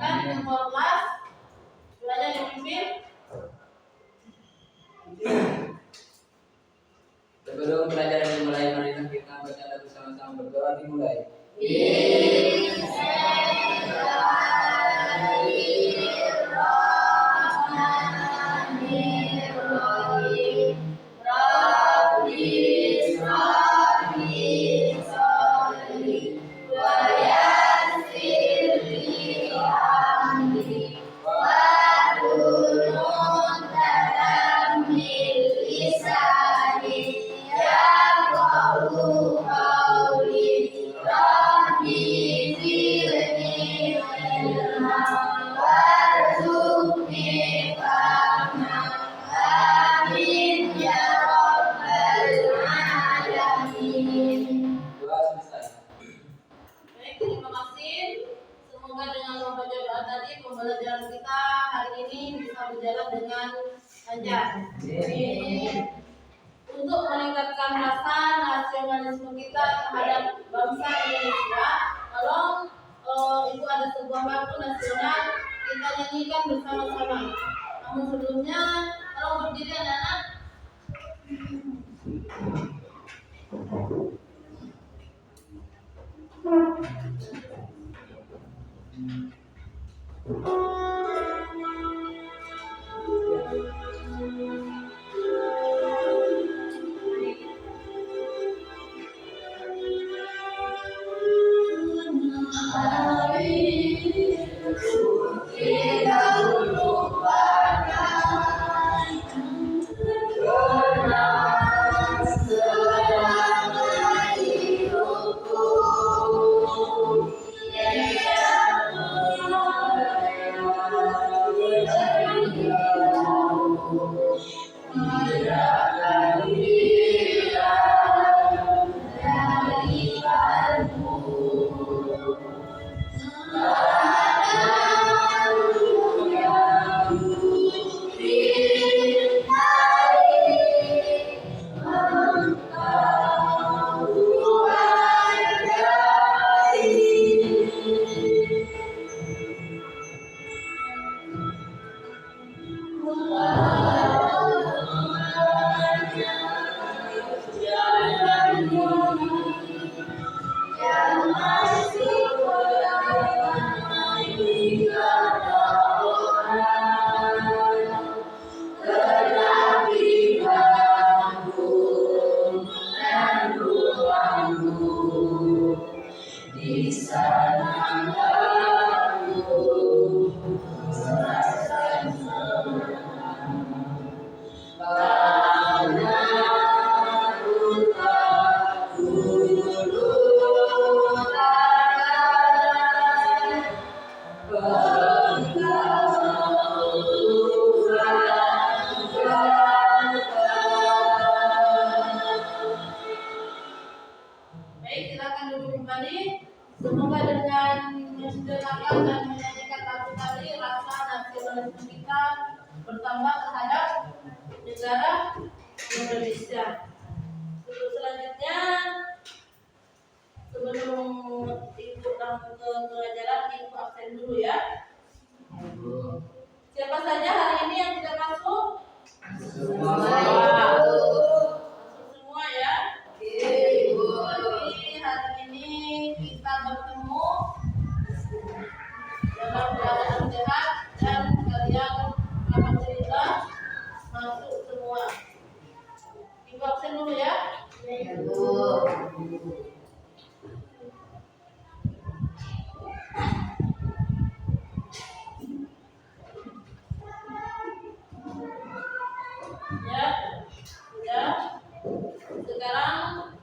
Silakan ketua kelas, belajar dipimpin. Sebelum pelajaran dimulai, mari kita baca lagu sama-sama, berdoa dimulai. Pembelajaran kita hari ini bisa berjalan dengan lancar. Untuk meningkatkan rasa nasionalisme kita terhadap bangsa Indonesia, tolong itu ada sebuah lagu nasional kita nyanyikan bersama-sama. Namun sebelumnya, tolong berdiri anak-anak. Semoga dengan mendengarkan dan menyanyikan lagu tadi rasa nasionalisme kita bertambah terhadap negara Indonesia. Untuk selanjutnya, sebelum Ibu langsung ke pelajaran, Ibu absen dulu ya. Siapa saja hari ini yang tidak masuk? Semua ya. Hari ini kita bertemu dalam keadaan sehat dan kalian alhamdulillah masuk semua. Ibu absen dulu ya. Ya, sudah. Sekarang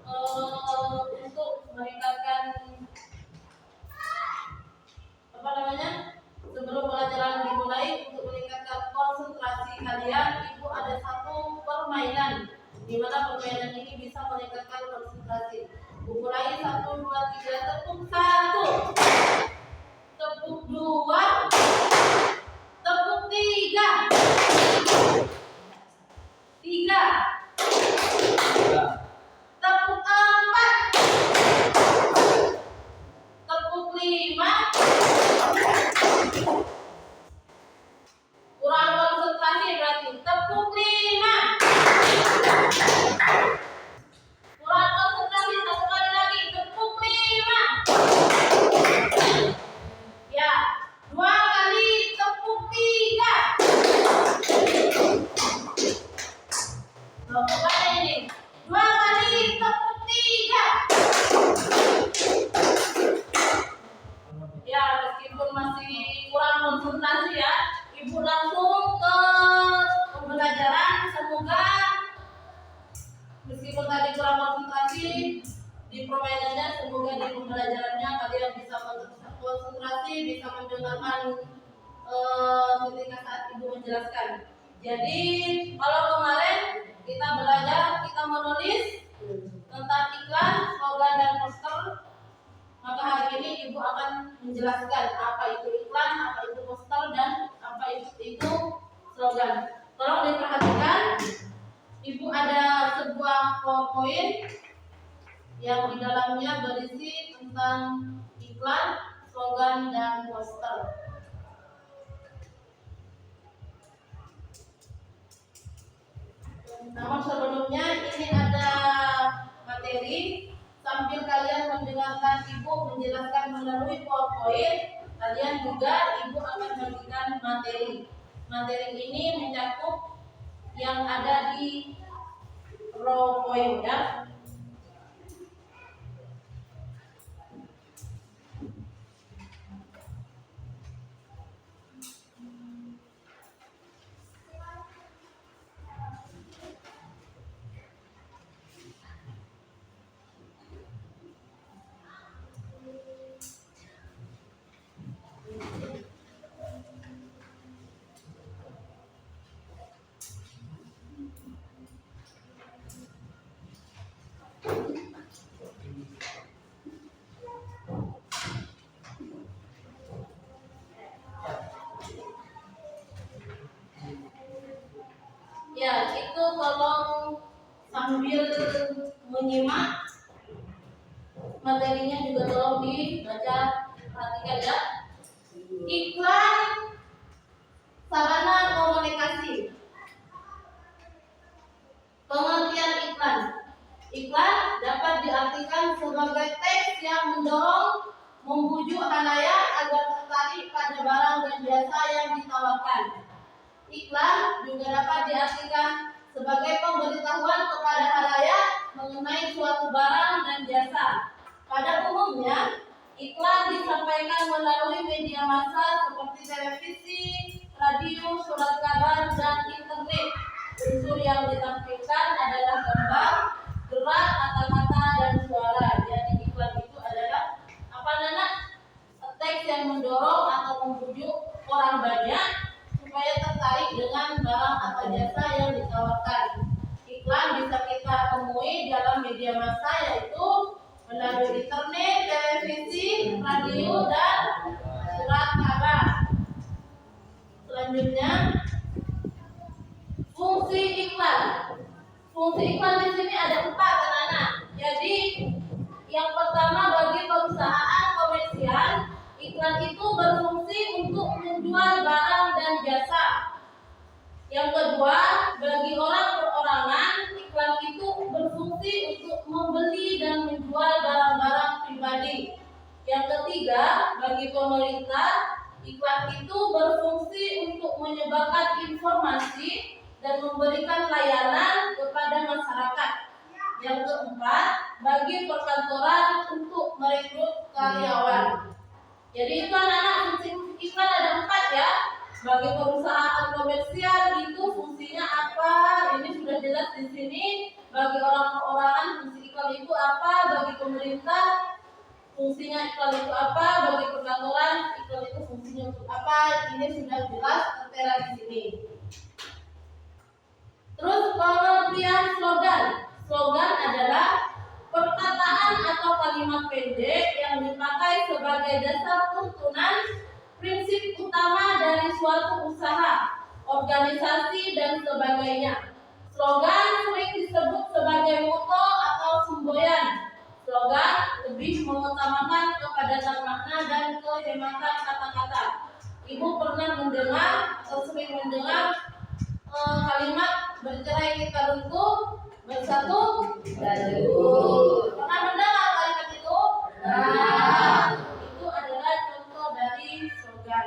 untuk meningkatkan sebelum pelajaran dimulai, untuk meningkatkan konsentrasi kalian, Ibu ada satu permainan di mana permainan ini bisa meningkatkan konsentrasi. Mulai 1, 2, 3, tepuk 1, tepuk 2, tepuk 3, 3, tepuk 4, tepuk 5, menjelaskan. Jadi kalau kemarin kita belajar, kita menulis tentang iklan, slogan dan poster, maka hari ini Ibu akan menjelaskan apa itu iklan, apa itu poster, dan apa itu slogan. Tolong diperhatikan, Ibu ada sebuah PowerPoint yang di dalamnya berisi tentang iklan, slogan, dan poster. Namun sebelumnya ini ada materi. Sambil kalian mendengarkan Ibu menjelaskan melalui PowerPoint, kalian juga Ibu akan memberikan materi. Materi ini mencakup yang ada di PowerPoint ya. Ya, itu tolong sambil menyimak materinya juga tolong dibaca, perhatikan ya. Iklan sarana komunikasi. Pengertian iklan. Iklan dapat diartikan sebagai teks yang mendorong, membujuk halayak agar tertarik pada barang dan jasa yang ditawarkan. Iklan juga dapat diartikan sebagai pemberitahuan kepada halayak mengenai suatu barang dan jasa. Pada umumnya, iklan disampaikan melalui media massa seperti televisi, radio, surat kabar, dan internet. Unsur yang ditampilkan adalah gambar, gerak, kata-kata, dan suara. Jadi iklan itu adalah apa Nana? Teks yang mendorong atau membujuk orang banyak supaya tertarik dengan barang atau jasa yang ditawarkan. Iklan bisa kita temui dalam media massa yaitu melalui internet, televisi, radio, dan surat kabar. Selanjutnya, fungsi iklan. Fungsi iklan di sini ada 4 anak-anak. Jadi yang pertama, bagi perusahaan komersial, iklan itu berfungsi untuk menjual barang dan jasa. Yang kedua, bagi orang perorangan, iklan itu berfungsi untuk membeli dan menjual barang-barang pribadi. Yang ketiga, bagi pemerintah, iklan itu berfungsi untuk menyebarkan informasi dan memberikan layanan kepada masyarakat. Yang keempat, bagi perkantoran untuk merekrut karyawan. Jadi itu anak-anak fungsi iklan ada 4 ya. Bagi perusahaan komersial itu fungsinya apa? Ini sudah jelas di sini. Bagi orang perorangan fungsi iklan itu apa? Bagi pemerintah fungsinya iklan itu apa? Bagi perkantoran iklan itu fungsinya untuk apa? Ini sudah jelas tertera di sini. Terus pengertian slogan. Slogan adalah perkataan atau kalimat pendek yang dipakai sebagai dasar tuntunan prinsip utama dari suatu usaha, organisasi, dan sebagainya. Slogan sering disebut sebagai moto atau semboyan. Slogan lebih mengutamakan kepadatan makna dan kehematan kata-kata. Ibu pernah mendengar atau sering mendengar kalimat bercerai kita runtuh, bersatu dan teguh. Pernah mendengar kalimat itu? Nah, itu adalah contoh dari slogan.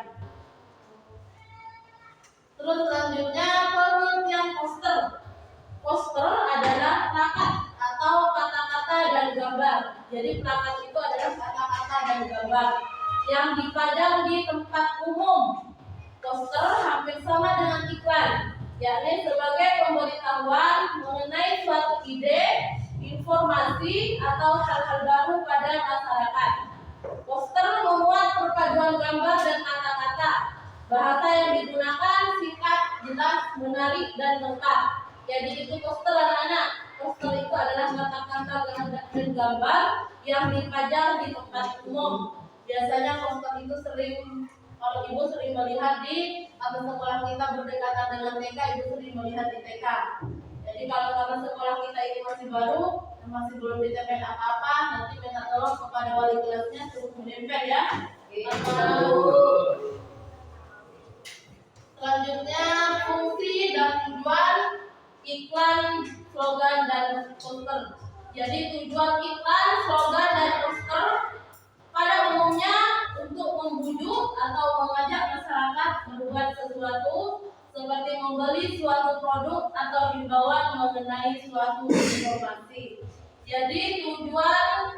Terus selanjutnya pengertian poster. Poster adalah plakat atau kata-kata dan gambar. Jadi plakat itu adalah kata-kata dan gambar yang dipajang di tempat umum. Poster hampir sama dengan iklan, yakni sebagai pemberitahuan mengenai suatu ide, informasi, atau hal-hal baru pada masyarakat. Poster memuat perpaduan gambar dan kata-kata, Bahasa yang digunakan singkat, jelas, menarik, dan lengkap. Jadi itu poster anak-anak. Poster itu adalah kata-kata dan gambar yang dipajang di tempat umum. Biasanya poster itu kalau ibu sering melihat di taman sekolah kita berdekatan dengan TK, ibu sering melihat di TK. Jadi kalau taman sekolah kita ini masih baru dan masih belum ditempel apa-apa, nanti minta tolong kepada wali kelasnya suruh menempel ya. Selanjutnya fungsi dan tujuan iklan, slogan, dan poster. Jadi tujuan iklan, slogan, dan poster pada umumnya untuk membujuk atau mengajak masyarakat berbuat sesuatu seperti membeli suatu produk atau himbauan mengenai suatu informasi. Jadi tujuan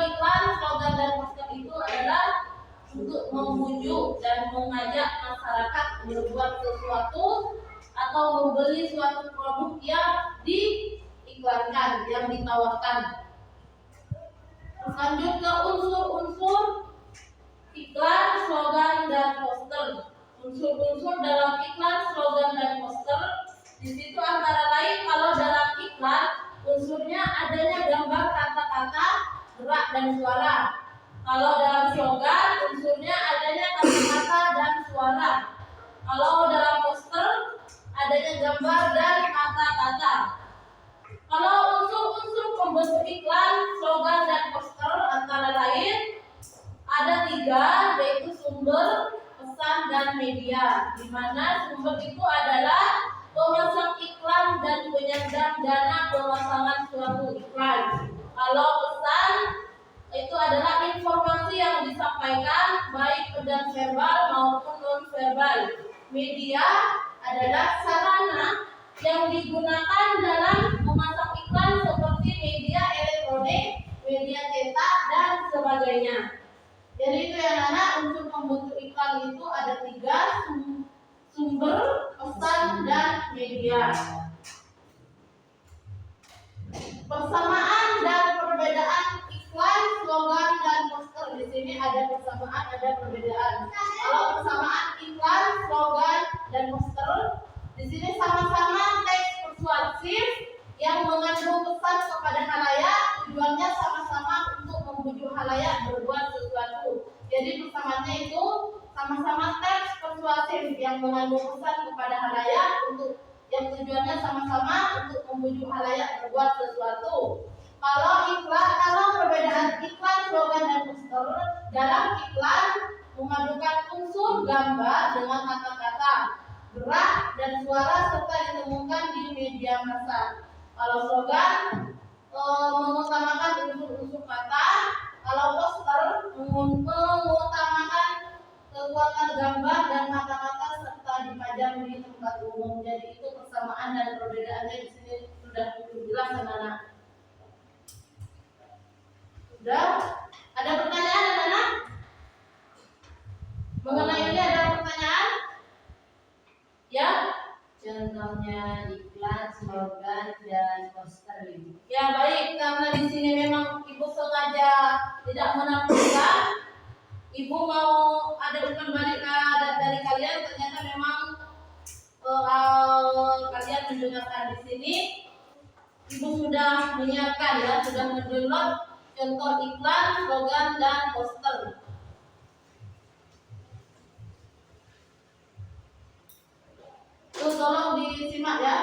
iklan, slogan, dan poster itu adalah untuk membujuk dan mengajak masyarakat berbuat sesuatu atau membeli suatu produk yang diiklankan, yang ditawarkan. Lanjut ke unsur-unsur iklan, slogan, dan poster. Unsur-unsur dalam iklan, slogan, dan poster di situ antara lain kalau dalam iklan unsurnya adanya gambar, kata-kata, gerak, dan suara. Kalau dalam slogan unsurnya adanya kata-kata dan suara. Kalau dalam poster adanya gambar dan kata-kata. Kalau unsur-unsur pembentuk iklan, slogan, dan poster antara lain ada 3, yaitu sumber, pesan, dan media. Di mana sumber itu adalah pemasang iklan dan penyandang dana pemasangan suatu iklan. Kalau pesan itu adalah informasi yang disampaikan baik dan verbal maupun non verbal. Media adalah sarana yang digunakan dalam memasang iklan seperti media elektronik, media cetak, dan sebagainya. Jadi itu ya anak, unsur pembentuk iklan itu ada 3, sumber, pesan, dan media. Persamaan dan perbedaan iklan, slogan, dan poster. Di sini ada persamaan, ada perbedaan. Kalau persamaan iklan, slogan, dan poster, di sini sama-sama teks persuasif yang mengandung pesan kepada halayak. Tujuannya sama-sama untuk membujuk halayak berbuat sesuatu. Jadi persamaannya itu sama-sama teks persuasif yang mengandung pesan kepada halayak untuk yang tujuannya sama-sama untuk membujuk halayak berbuat sesuatu. Kalau perbedaan iklan, slogan, dan poster, dalam iklan memadukan unsur gambar dengan kata-kata, gerak, dan suara serta ditemukan di media massa. Kalau slogan mengutamakan unsur-unsur kata, kalau poster mengutamakan kekuatan gambar dan kata-kata serta dipajang di tempat umum. Jadi itu persamaan dan perbedaannya di sini sudah cukup jelas anak-anak. Sudah? Ada pertanyaan anak-anak? Mengenai ini ada pertanyaan? Ya? Contohnya iklan, slogan, dan poster ini. Ya baik, karena di sini memang ibu sengaja tidak menampilkan. Ibu mau ada umpan balik dari kalian, ternyata memang kalian mendengarkan di sini. Ibu sudah menyiapkan ya, sudah mendownload contoh iklan, slogan, dan poster. Tuh tolong disimak ya.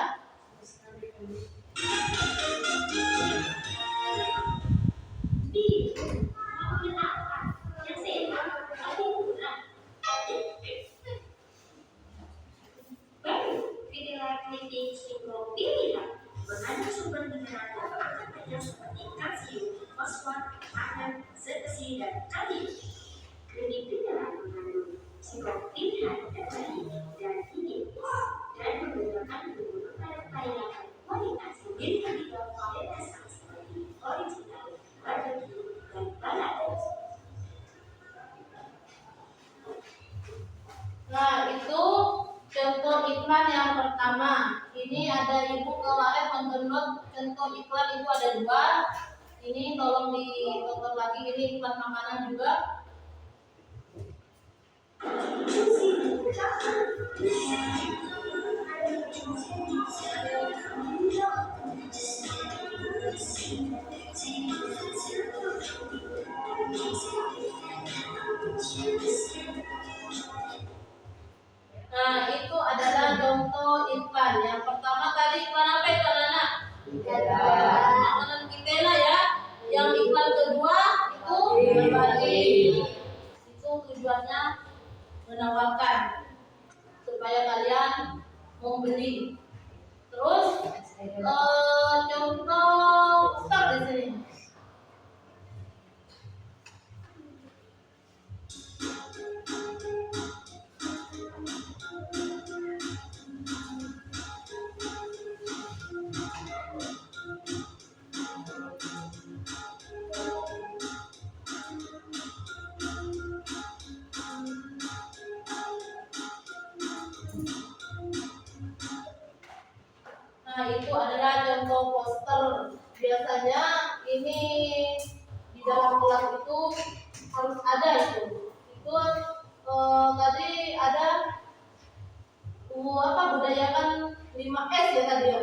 Mengandung sumber mineral yang seperti kalsium, fosfor, iron, zat dan kalium. Lebih mineral mengandung psikopin dan ini dan menggunakan penggunaan kualitas yang juga kualitas seperti original, barbecue, dan balado. Nah itu contoh iklan yang pertama. Ini ada ibu kemarin mendownload contoh iklan itu ada 2. Ini tolong ditonton lagi, ini iklan makanan juga. Nah, itu adalah contoh iklan. Yang pertama tadi iklan apa itu anak-anak? Makanan Kitela ya. Yang iklan kedua itu berbagi. Itu tujuannya menawarkan supaya kalian membeli. Terus contoh poster di sini. Nah, itu adalah contoh poster. Biasanya ini di dalam kelas itu harus ada itu. Itu tadi ada budayakan 5S ya tadi ya.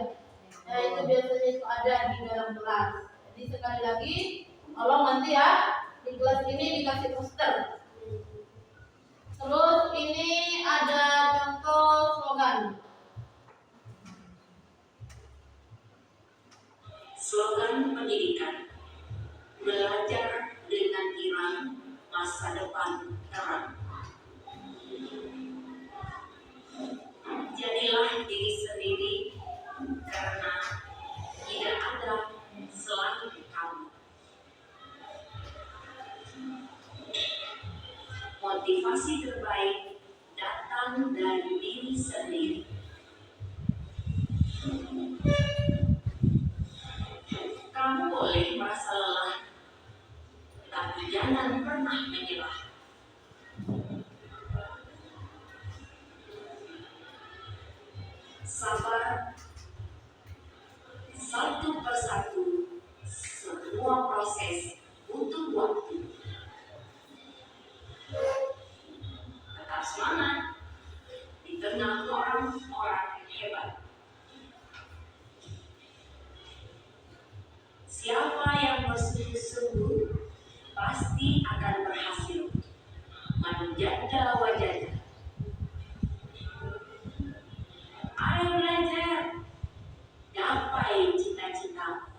Nah, itu biasanya itu ada di dalam kelas. Jadi sekali lagi tolong nanti ya di kelas ini dikasih poster. Terus ini ada contoh slogan. Slogan pendidikan, belajar dengan Irang, masa depan terang. Jadilah diri sendiri, karena tidak ada selain kamu. Motivasi terbaik datang dari diri sendiri. Kamu boleh merasa lelah, tapi jangan pernah menyerah. Sabar, satu persatu, semua proses butuh waktu. Tetap semangat di tengah orang-orang hebat. Siapa yang bersungguh-sungguh pasti akan berhasil menjaga wajahnya. Ayo belajar, gapai cita-cita.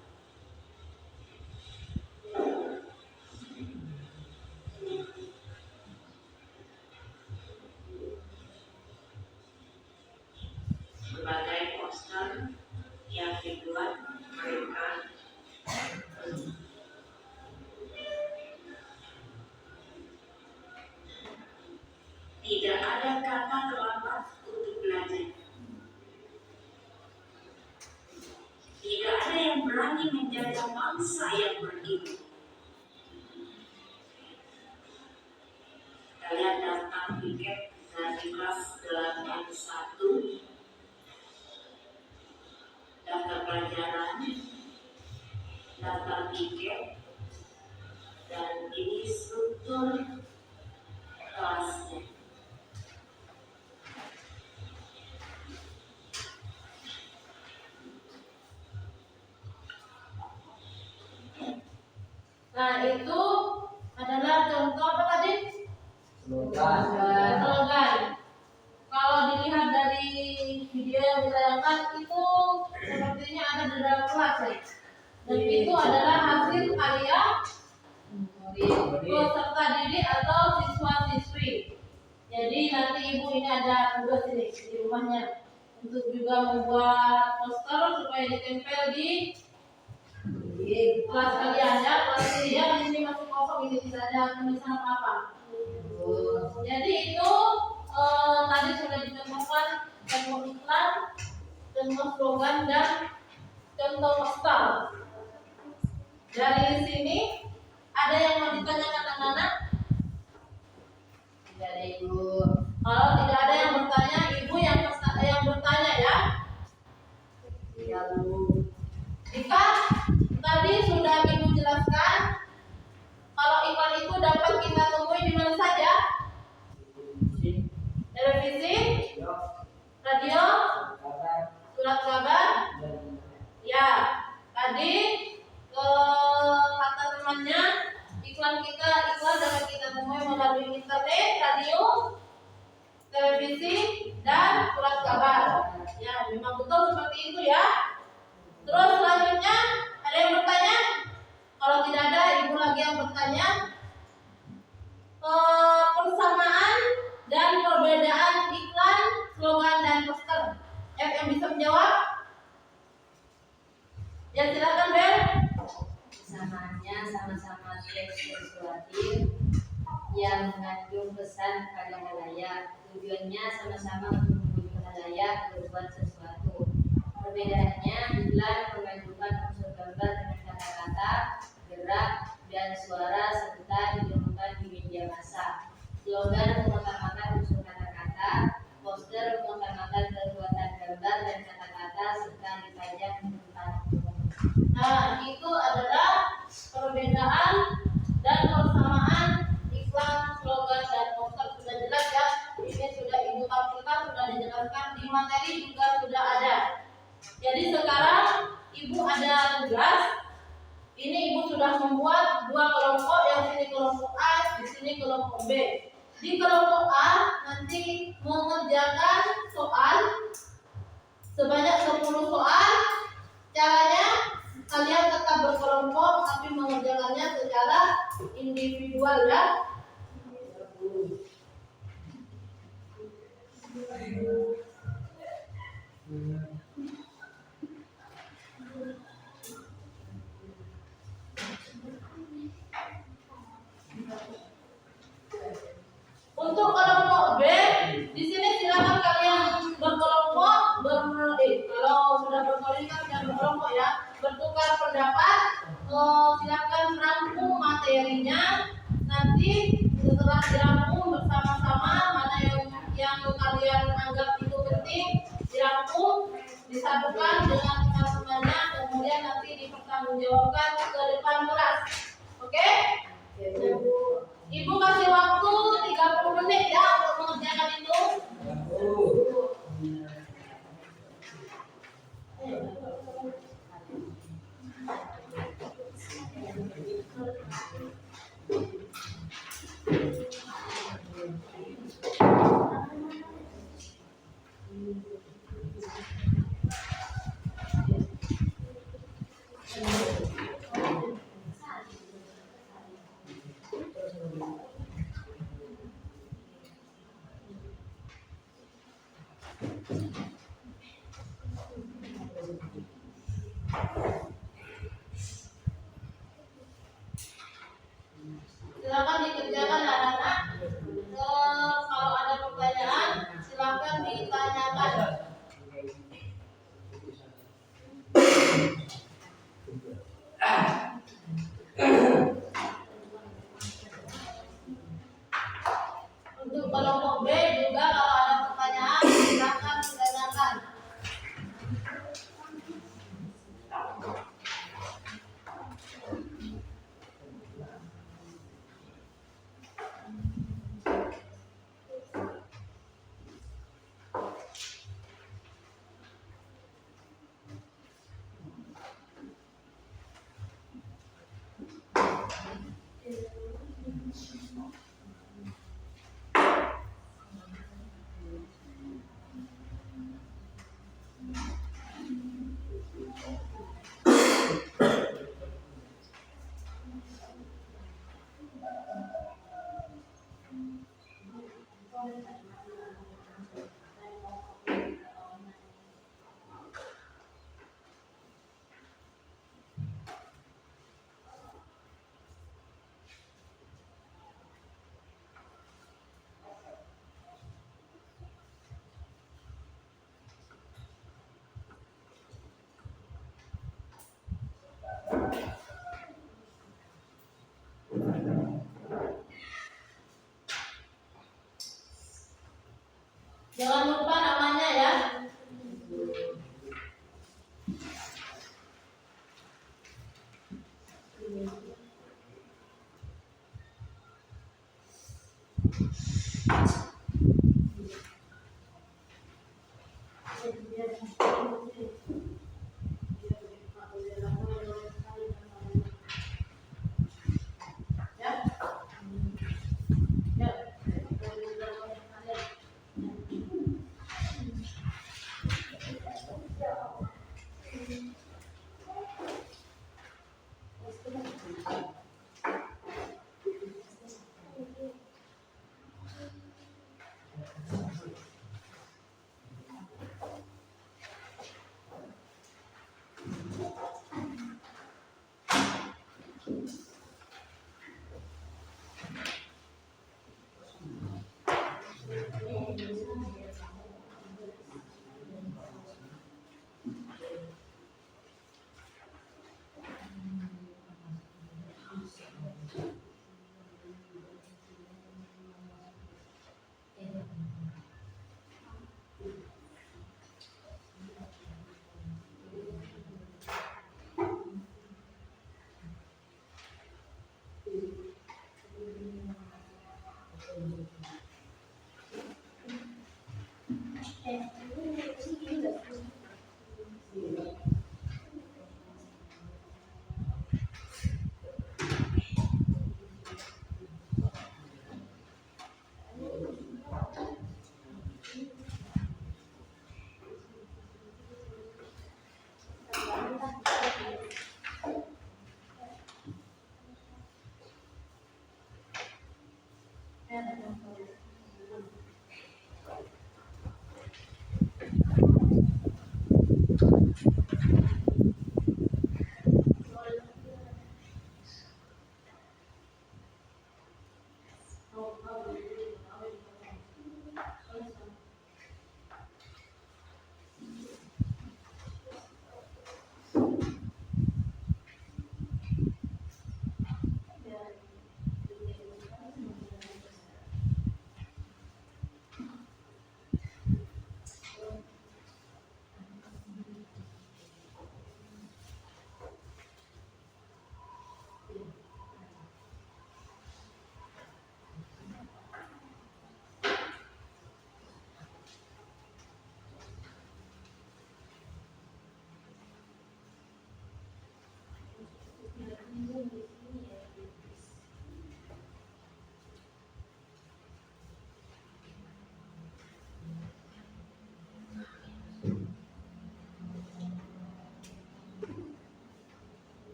Berbagai poster yang dibuat mereka tidak ada kata terlambat untuk belajar. Tidak ada yang berani menjajah bangsa yang berilmu. Kalian daftar tiket dari kelas 81, daftar pelajaran, daftar tiket, dan ini struktur kelasnya. Nah, itu adalah contoh apa tadi? Slogan. Slogan. Kalau dilihat dari video yang ditayangkan itu sepertinya ada di dalam kelas ya. Dan itu adalah hasil karya peserta didik atau siswa-siswi. Jadi nanti ibu ini ada tugas ini di rumahnya untuk juga membuat poster supaya ditempel di kelas kalian ya. Kelas ini ya, di sini masih kosong, ini tidak ada tulisan apa-apa. Jadi itu tadi sudah ditentukan contoh iklan, contoh slogan dan contoh poster. Dari sini ada yang mau ditanyakan anak-anak? Tidak ada ibu. Kalau tidak ada yang bertanya, ibu yang bertanya ya. Iya bu. Jika tadi sudah ibu jelaskan, kalau iklan itu dapat kita temui di mana saja? televisi, radio, surat kabar. Ya, tadi kata temannya iklan dapat kita temui melalui internet, radio, televisi, dan surat kabar. Ya, memang betul seperti itu ya. Terus selanjutnya ada yang bertanya? Kalau tidak ada, ibu lagi yang bertanya. Persamaan dan perbedaan iklan, slogan, dan poster. Yang bisa menjawab? Ya, silakan Bel. Persamaannya sama-sama teks persuasif yang mengandung pesan pada halayak. Tujuannya sama-sama untuk membujuk halayak berbuat sesuatu. Perbedaannya, iklan memadukan unsur gambar dengan kata-kata, gerak, dan suara serta ditemukan di media massa. Slogan mengutamakan unsur kata-kata, poster mengutamakan kekuatan gambar dan kata-kata serta dipajang di depan umum. Nah, itu adalah perbedaan dan persamaan iklan, slogan, dan poster. Sudah jelas ya. Ini sudah ibu tampilkan, sudah dijelaskan di materi juga sudah ada. Jadi sekarang ibu ada tugas. Ini ibu sudah membuat dua kelompok, yang sini kelompok A, di sini kelompok B. Di kelompok A nanti mengerjakan soal sebanyak 10 soal. Caranya kalian tetap berkelompok tapi mengerjakannya secara individual ya. Untuk kelompok B, di sini silakan kalian berkelompok, kalau sudah berkoordinasi dan berkelompok ya, bertukar pendapat. Silakan rangkum materinya. Nanti setelah dirangkum bersama-sama mana yang kalian anggap itu penting, dirangkum, disatukan dengan teman-temannya, kemudian nanti dipertanggungjawabkan ke depan kelas. Oke? Ibu kasih waktu 30 menit ya untuk mengerjakan itu. Silakan dikerjakan anak-anak. Kalau ada pertanyaan silakan ditanyakan. Untuk kelompok B juga kalau ada pertanyaan silakan ditanyakan. Jangan lupa namanya ya.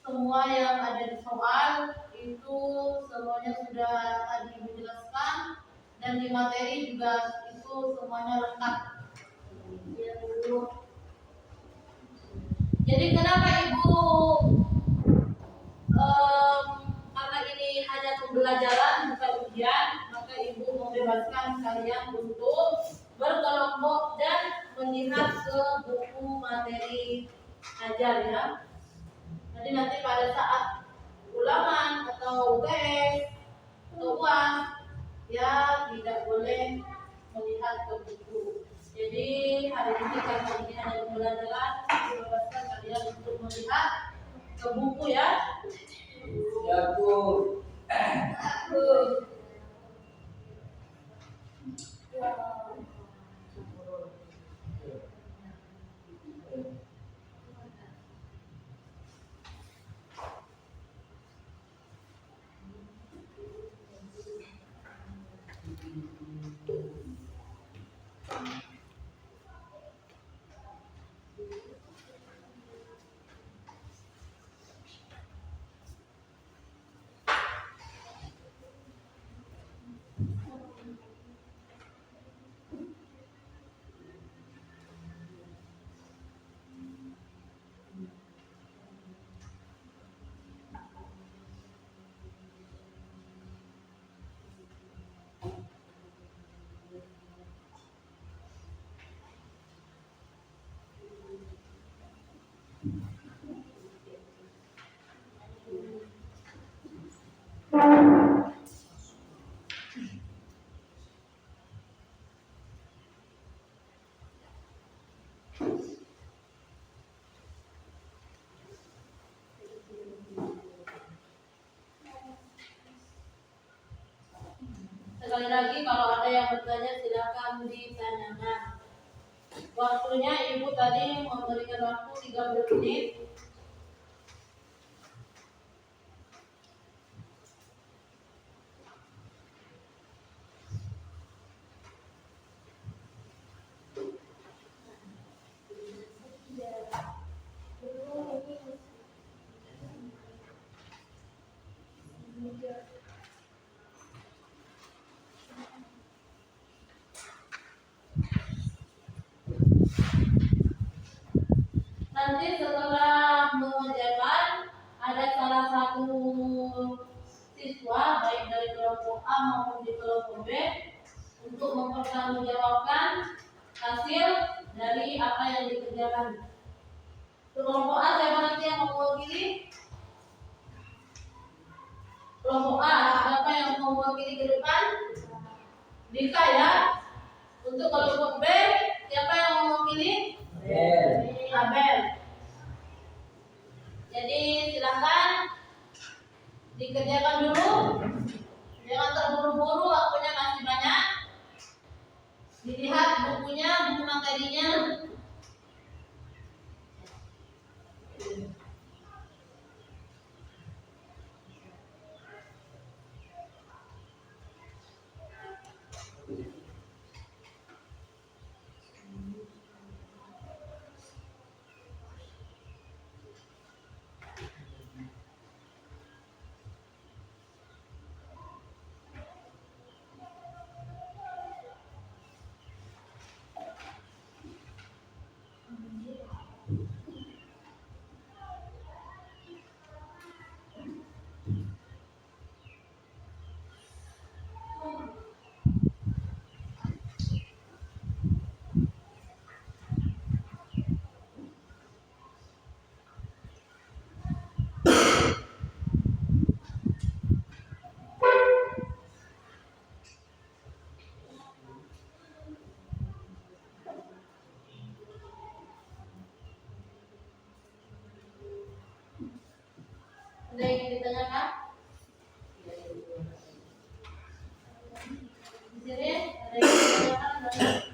Semua yang ada di soal itu semuanya sudah tadi dijelaskan, dan di materi juga itu semuanya lengkap. Jadi kenapa Ibu karena ini hanya pembelajaran bukan ujian, maka Ibu membebaskan kalian untuk berkelompok dan melihat ke buku materi ajar ya. Jadi nanti pada saat ulangan atau UTS atau UAS ya tidak boleh melihat ke buku. Jadi hari ini karena ini hanya pembelajaran, bebaskan kalian untuk melihat ke buku ya. Ya Bu. Sekali lagi kalau ada yang bertanya silakan ditanyakan. Waktunya Ibu tadi memberikan waktu 30 menit. Nanti setelah mengerjakan ada salah satu siswa baik dari kelompok A maupun di kelompok B untuk mempertanggungjawabkan hasil dari apa yang dikerjakan. Kelompok A siapa nanti yang mewakili? mau mewakili ke depan? Dika ya. Untuk kelompok B, siapa yang mau mewakili? Abel. Jadi silakan dikerjakan dulu. Jangan terburu-buru, waktunya masih banyak. Dilihat bukunya, buku materinya. Ada yang ditanyakan? Di sini ada yang ditanyakan?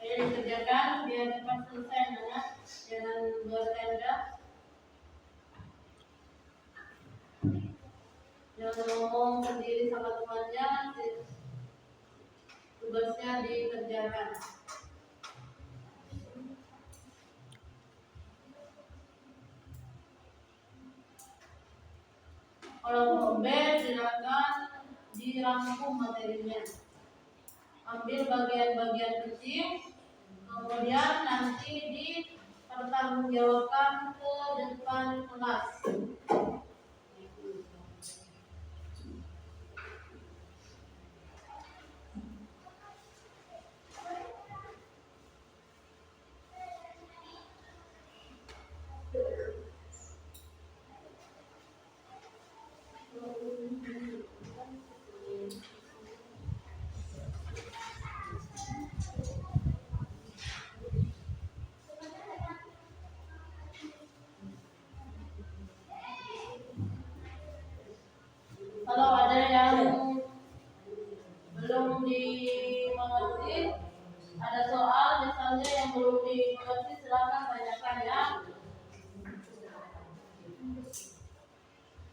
Ayo dikerjakan biar cepat selesai anak. Jangan bertenda. Jangan ngomong sendiri sama temannya. Tugasnya dikerjakan. Kalau B silakan dirangkum materinya. Ambil bagian-bagian kecil, kemudian nanti dipertanggungjawabkan ke depan kelas.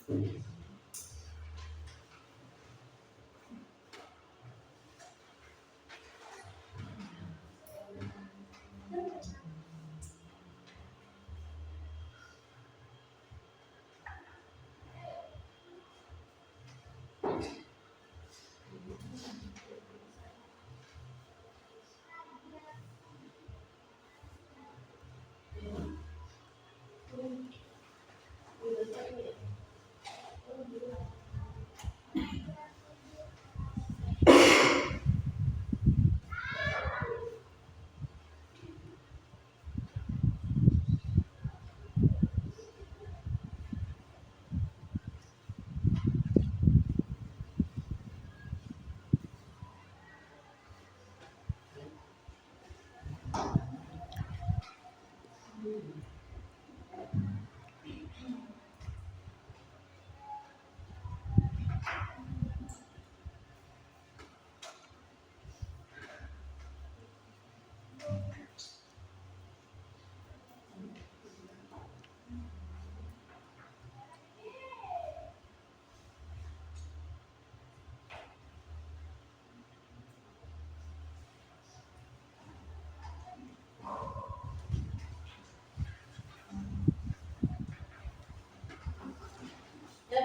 Ya,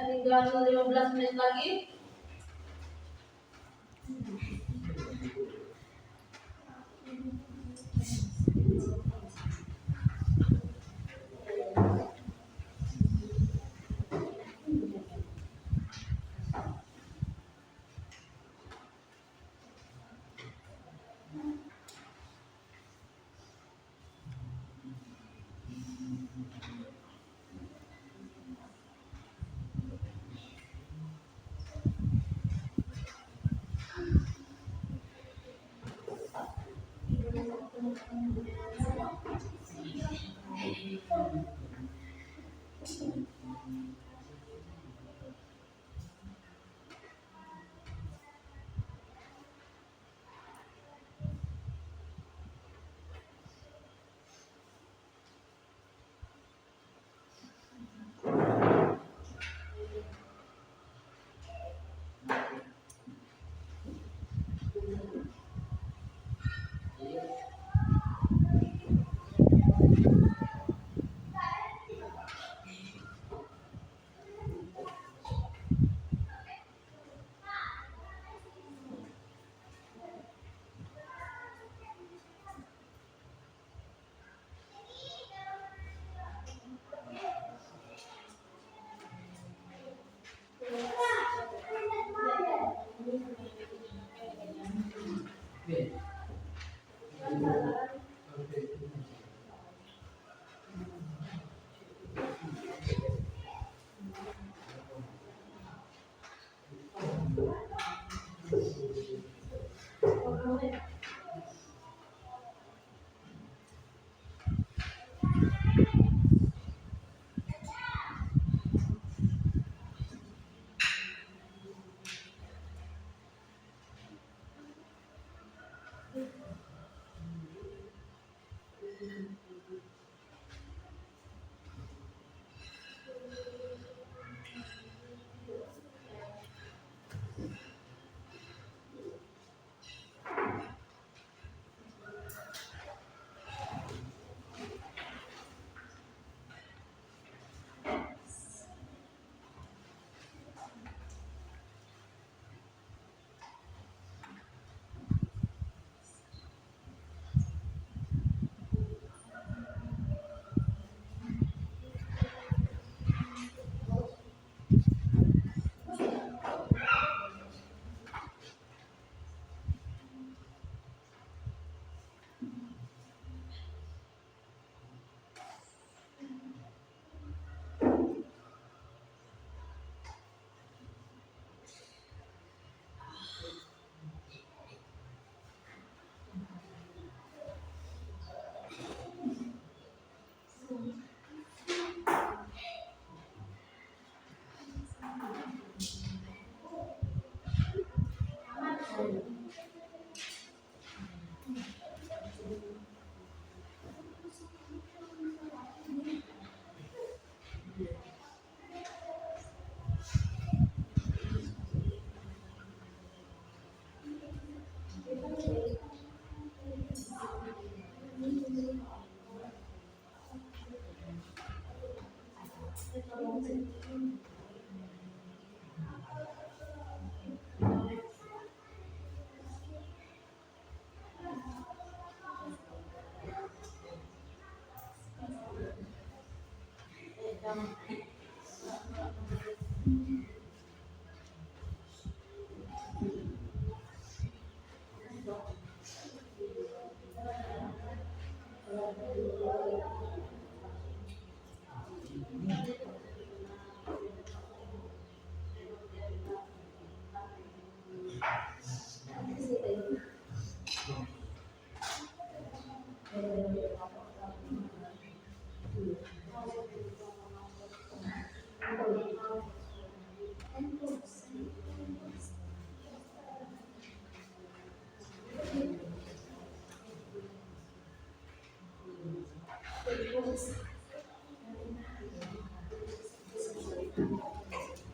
tinggal 15 menit lagi.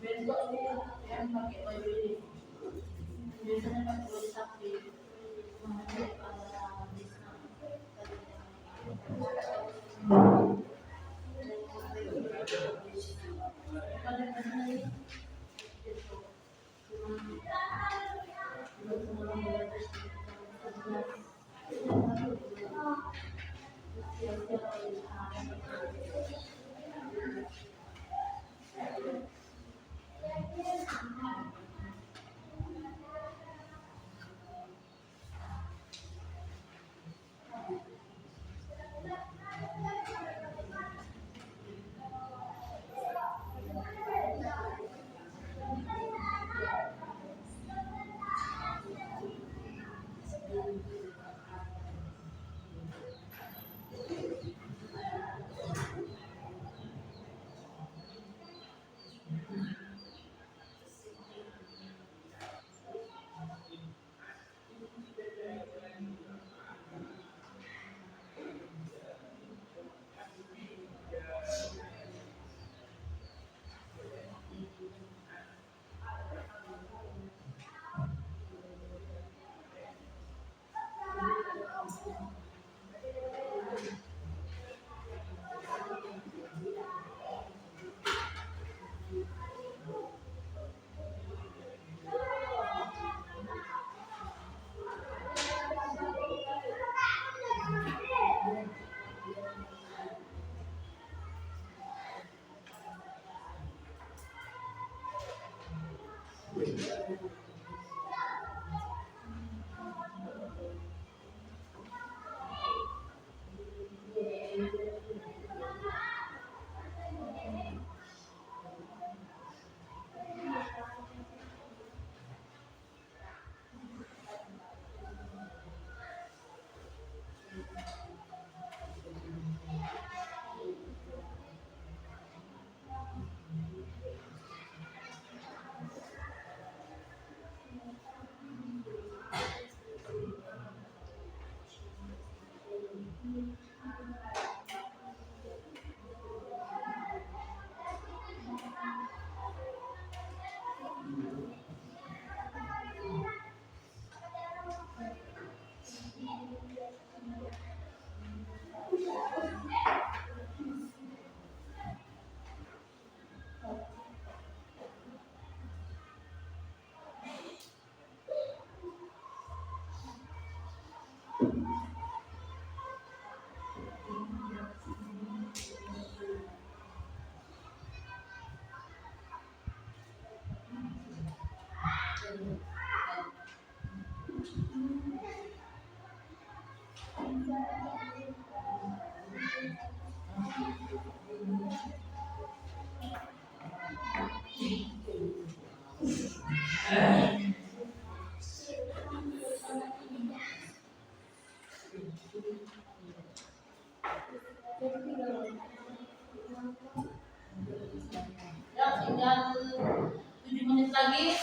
Besok ini yang pakai baju ini biasanya pakai baju sapi. Ya, tinggal 7 menit lagi.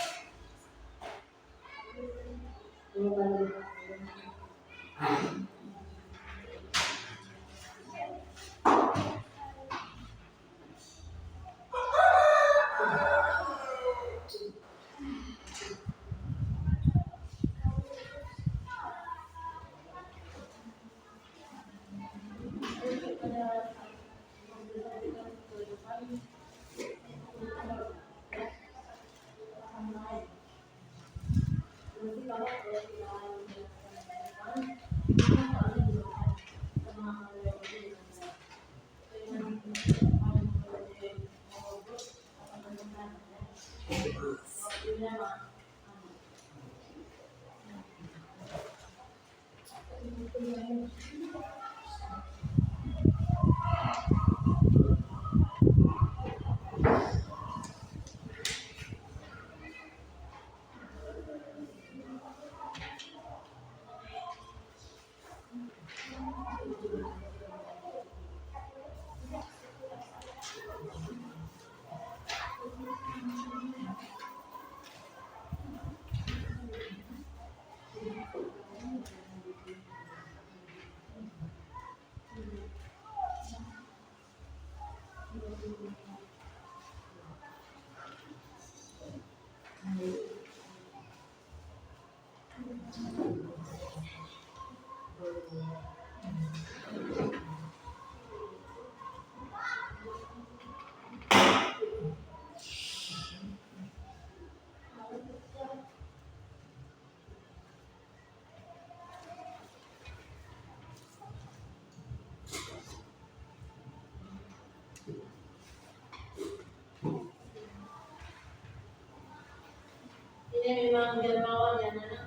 biar bawah ya Nana.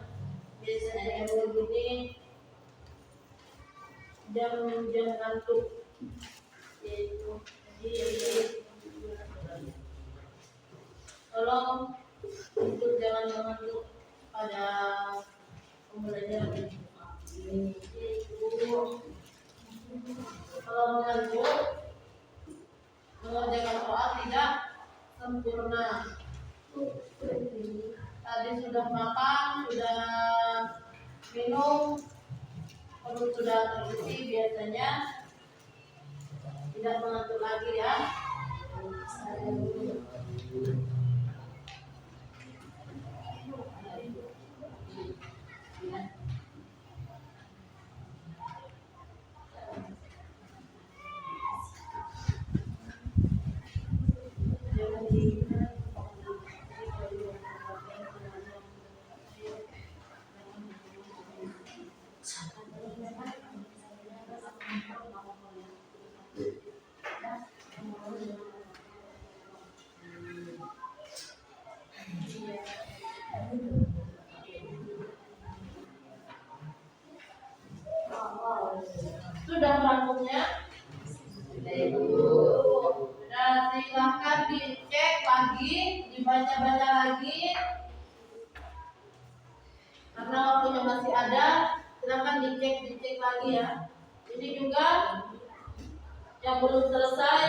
Biasanya jam begini jam ngantuk yaitu jadi tolong untuk jangan mengantuk pada pembelajaran ini. Kalau mengantuk mengerjakan soal tidak sempurna. Tadi sudah makan, sudah minum, perut sudah terisi, biasanya tidak mengantuk lagi ya. Sudah merangkumnya? Nah, silahkan dicek lagi, dibaca-baca lagi. Karena waktunya masih ada, silahkan dicek lagi ya. Ini juga yang belum selesai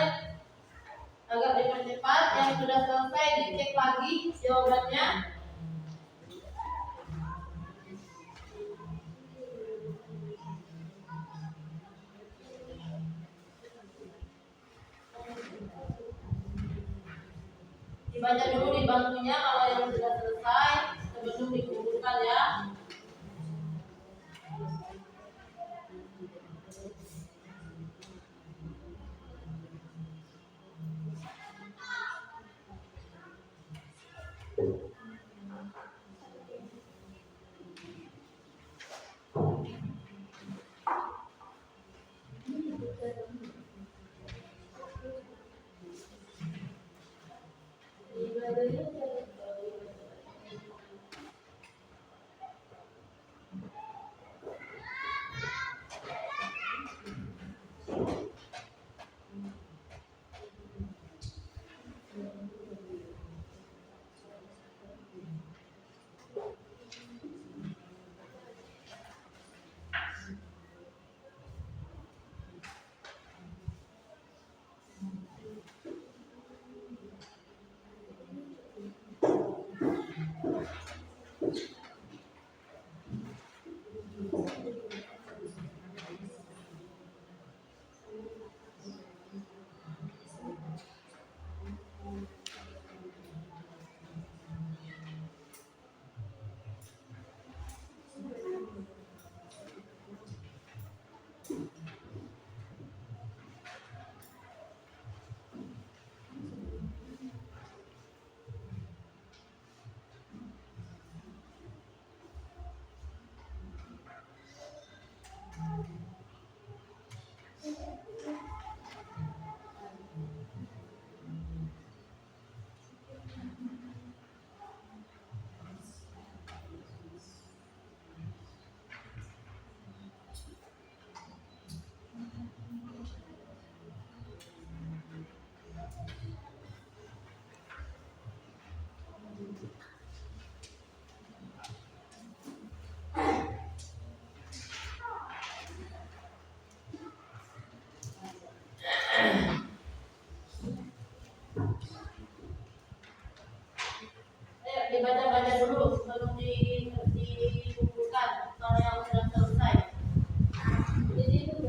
agak dipercepat, yang sudah selesai dicek lagi jawabannya. Dibaca dulu di bangkunya kalau yang sudah selesai sebelum dikumpulkan ya. Dibaca-baca dulu sebelum dikumpulkan kalau yang sudah selesai. Jadi itu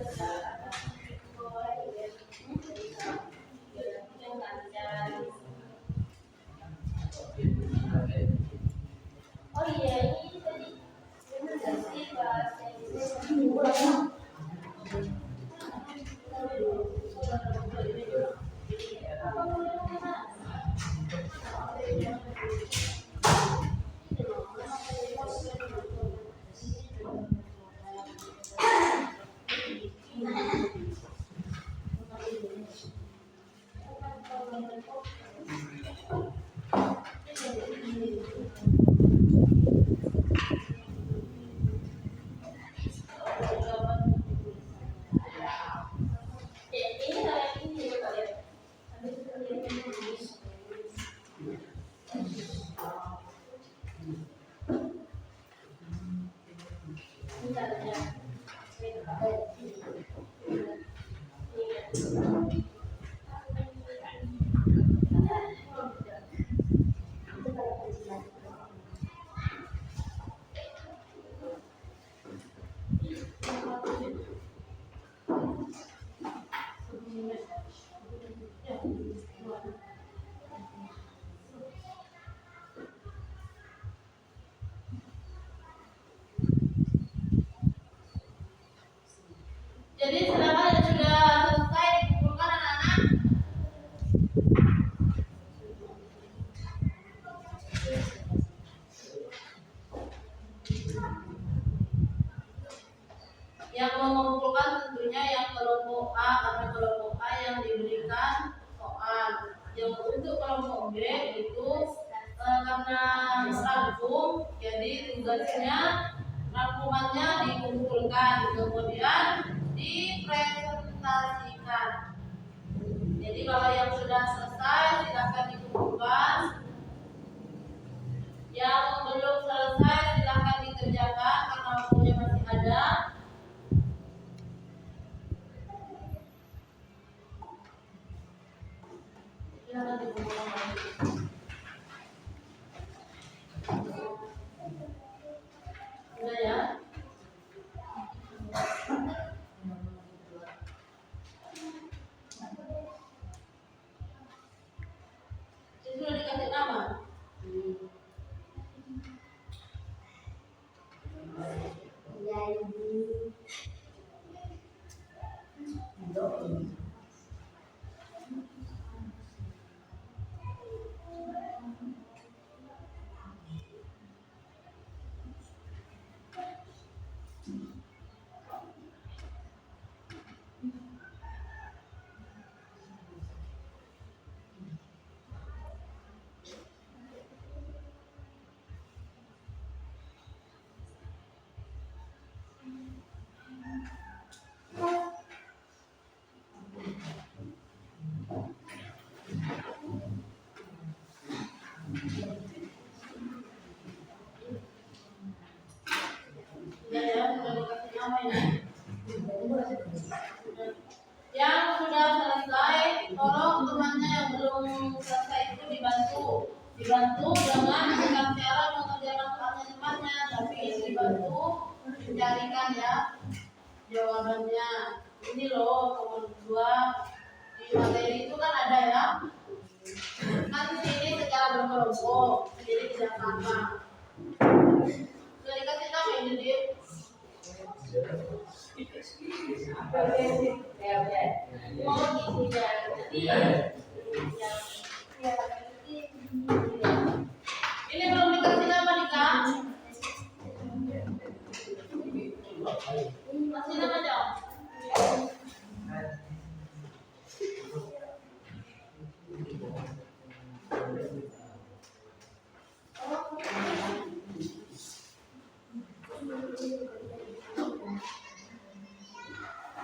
oh iya ini tadi benar sih bahasa Inggris. Jadi silakan yang sudah selesai dikumpulkan anak-anak. Yang mengumpulkan tentunya yang kelompok A, karena kelompok A yang diberikan soal. Yang untuk kelompok B itu karena rangkum, jadi tugasnya rangkumannya dikumpulkan kemudian dipresentasikan. Jadi kalau yang sudah selesai silakan dikumpulkan. Yang belum selesai silakan dikerjakan karena waktunya masih ada. Silakan dikumpulkan. Sudah ya? Sudah dikasih nama? Ya, sudah dikasih nama ini. Yang sudah selesai, tolong temannya yang belum selesai itu dibantu dengan bukan cara mengerjakan soalnya temannya, tapi dibantu mencarikan ya jawabannya. Ini loh nomor 2 di materi itu kan ada ya. Kan di sini secara berkelompok, jadi tidak apa. Sudah dikasih nama ini dia. Oh gitu ya. Ini belum dikasih nama nih Kak. Kasih nama dong.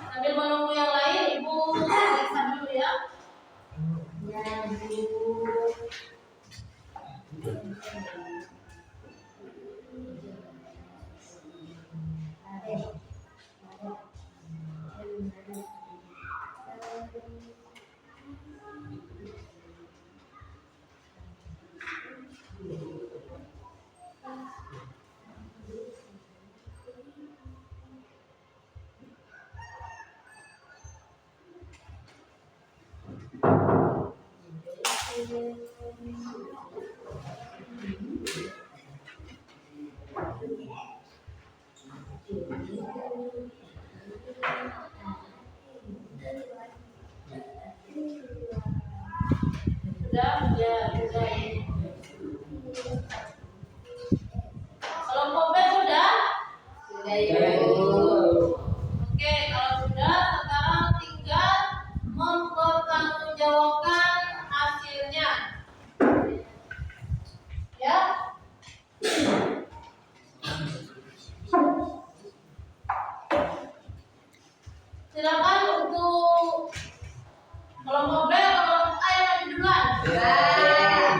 Sambil menunggu yang lain, Ibu periksa dulu ya. Ya, Bu. Sudah, ya, sudah. Kelompok B sudah? Sudah, Ibu. Oke, kalau sudah, sekarang tinggal mempertanggungjawabkan hasilnya. Ya. Silakan untuk kelompok B atau kelompok A yang maju duluan.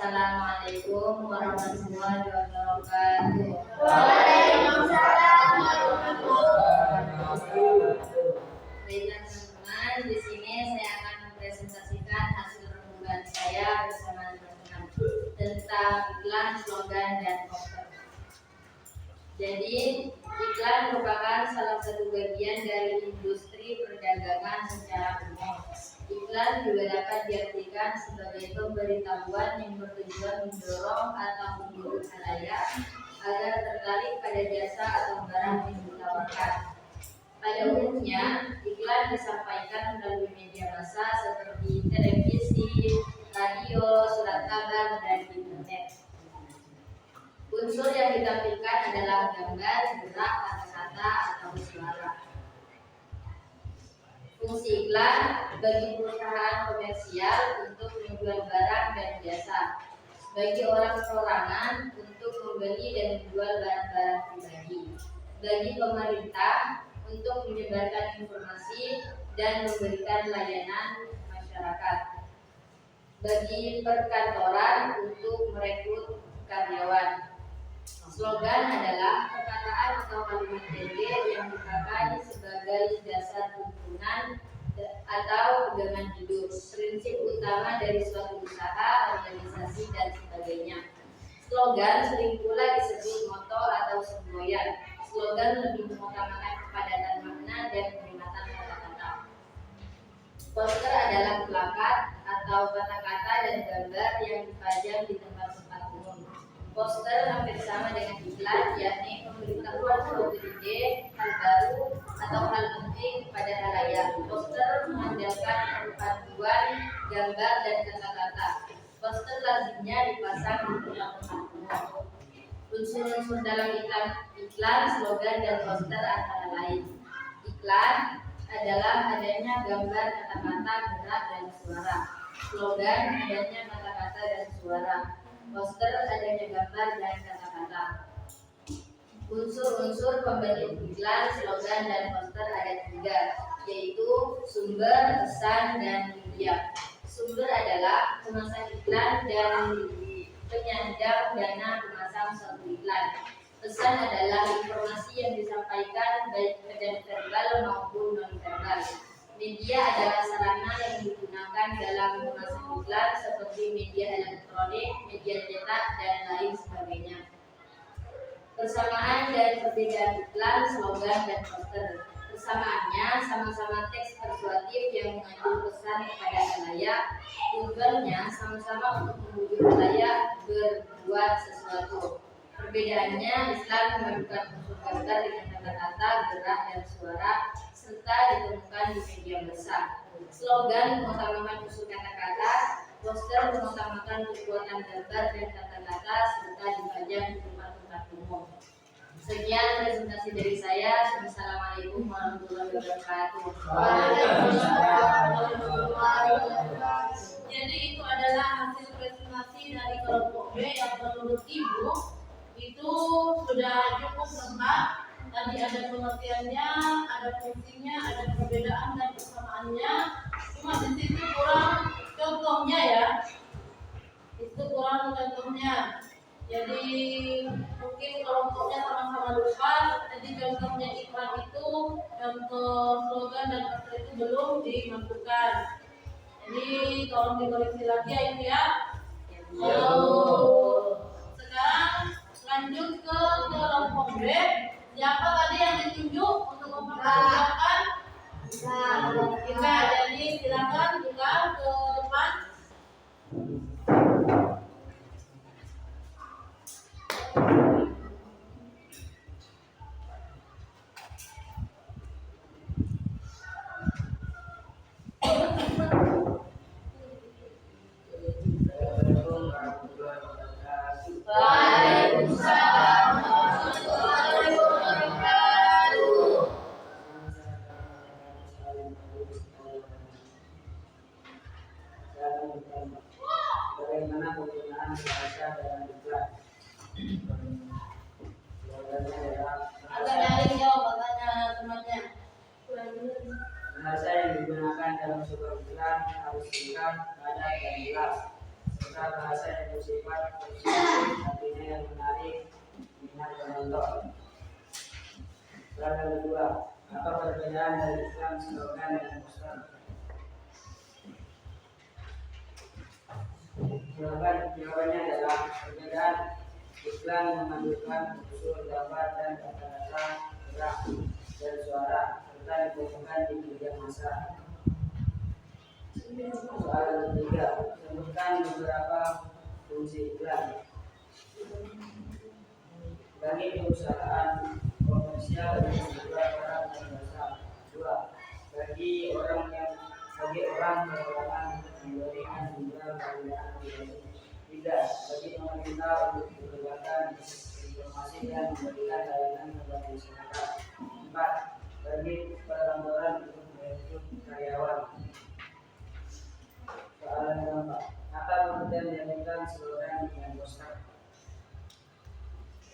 Assalamualaikum warahmatullahi wabarakatuh. Waalaikumsalam warahmatullahi wabarakatuh. Baiklah teman-teman, di sini saya akan mempresentasikan hasil renungan saya bersama teman-teman tentang iklan, slogan, dan poster. Jadi, iklan merupakan salah satu bagian dari industri perdagangan secara umum. Iklan juga dapat diartikan sebagai pemberitahuan yang bertujuan mendorong atau membujuk khalayak agar tertarik pada jasa atau barang yang ditawarkan. Pada umumnya, iklan disampaikan melalui media massa seperti televisi, radio, surat kabar, dan internet. Unsur yang ditampilkan adalah gambar, gerak, kata-kata, atau suara. Fungsi iklan bagi perusahaan komersial untuk menjual barang dan jasa, bagi orang perorangan untuk membeli dan menjual barang-barang pribadi, bagi pemerintah untuk menyebarkan informasi dan memberikan layanan masyarakat, bagi perkantoran untuk merekrut karyawan. Slogan adalah perkataan atau kalimat pendek yang dipakai sebagai dasar tuntunan atau pegangan hidup, prinsip utama dari suatu usaha, organisasi, dan sebagainya. Slogan sering pula disebut moto atau semboyan. Slogan lebih mengutamakan kepadatan makna dan penikmatan kata-kata. Poster adalah plakat atau kata-kata dan gambar yang dipajang di tempat-tempat umum. Poster hampir sama dengan iklan, yakni pemberitahuan suatu ide, hal baru, atau hal penting kepada khalayak. Poster mengandalkan perpaduan gambar dan kata-kata. Poster lazimnya dipasang di tempat-tempat umum. Unsur-unsur dalam iklan, slogan, dan poster antara lain. Iklan adalah adanya gambar, kata-kata, gerak, dan suara. Slogan adanya kata-kata dan suara. Poster adanya gambar dan kata-kata. Unsur-unsur pembentuk iklan, slogan, dan poster ada 3, yaitu sumber, pesan, dan media. Sumber adalah pemasang iklan dan penyandang dana pemasang suatu iklan. Pesan adalah informasi yang disampaikan baik verbal maupun non-verbal. Media adalah sarana yang digunakan dalam memasang iklan seperti media elektronik, media cetak, dan lain sebagainya. Persamaan dan perbedaan iklan, slogan, dan poster. Persamaannya sama-sama teks persuasif yang mengandung pesan kepada khalayak. Tujuannya sama-sama untuk membujuk khalayak berbuat sesuatu. Perbedaannya, Islam memadukan unsur gambar dengan kata-kata, gerak, dan suara, serta ditemukan di media besar. Slogan mengutamakan unsur kata-kata, poster mengutamakan kekuatan gambar dan kata-kata, serta dipajang di tempat-tempat umum. Sekian presentasi dari saya. Assalamualaikum warahmatullahi wabarakatuh. Jadi itu adalah hasil presentasi dari kelompok B yang menurut Ibu itu sudah cukup lengkap. Tadi ada pengertiannya, ada fungsinya, ada perbedaan dan persamaannya. Cuma di situ kurang contohnya ya. Itu kurang contohnya. Jadi mungkin kelompoknya sama-sama lupa. Jadi contohnya iklan itu, contoh slogan dan poster itu belum dimasukkan. Jadi tolong dikoreksi lagi ya Ibu ya. Sekarang lanjut ke kelompok B. Siapa tadi yang ditunjuk untuk memperkenalkan? Kita. Jadi silakan juga ke depan. Waalaikumsalam warahmatullahi wabarakatuh. Bagaimana penggunaan bahasa dalam iklan? Agak nyaring jawab katanya temannya. Bahasa yang digunakan dalam sebuah iklan harus singkat, padat, dan jelas. serta bahasa yang bersifat persuasif, artinya yang menarik minat penonton. Soalan kedua, apa perbedaan dari Islam, slogan, dan poster? Jawabannya adalah perbedaan Islam mengajukan unsur gambar dan kata-kata, gerak, dan suara serta dikumpulkan di media massa. Soalan ketiga, sebutkan beberapa fungsi iklan. Bagi perusahaan komersial yang menjual barang dan jasa. 2. Bagi orang perorangan memberikan menjual barang pribadi. 3. Bagi pemerintah untuk menyebarkan informasi dan memberikan layanan kepada masyarakat. 4. Bagi perkantoran untuk merekrut karyawan. Soalan keempat, apa pengertian menyanyikan slogan dan poster?